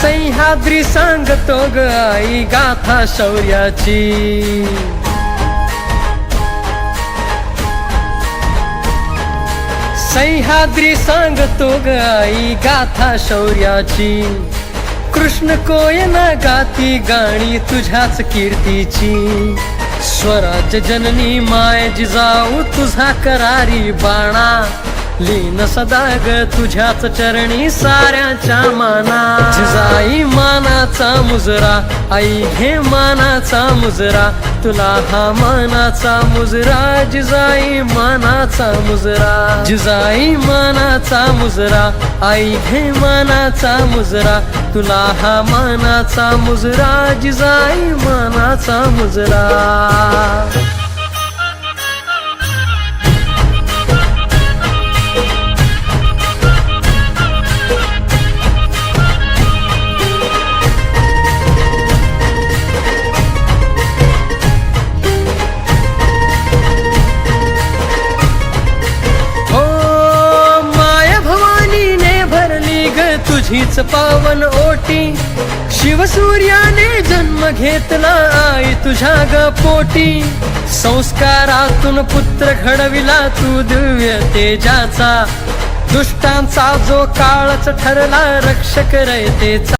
सह्याद्री सांगतो ग आई गाथा शौर्याची, सह्याद्री सांगतो ग आई गाथा शौर्याची। कृष्ण कोयना गाती गाणी तुझ्याच कीर्तीची, स्वराज्य जननी माय जिजाऊ तुझा करारी बाणा, लीन सदा ग तुझ्याच चरणी साऱ्याच्या माना। जिजाई मानाचा मुजरा आई घे मानाचा मुजरा, तुला हा मानाचा मुजरा जिजाई मानाचा मुजरा। जिजाई मानाचा मुजरा आई घे मानाचा मुजरा, तुला हा मानाचा मुजरा जिजाई मानाचा मुजरा। तुझीच पावन ओटी, शिवसूर्याने जन्म घेतला आई तुझ्या ग पोटी। संस्कारातून पुत्र घडविला तू दिव्य तेजाचा, दुष्टांचा जो काळच ठरला रक्षक रयतेचा।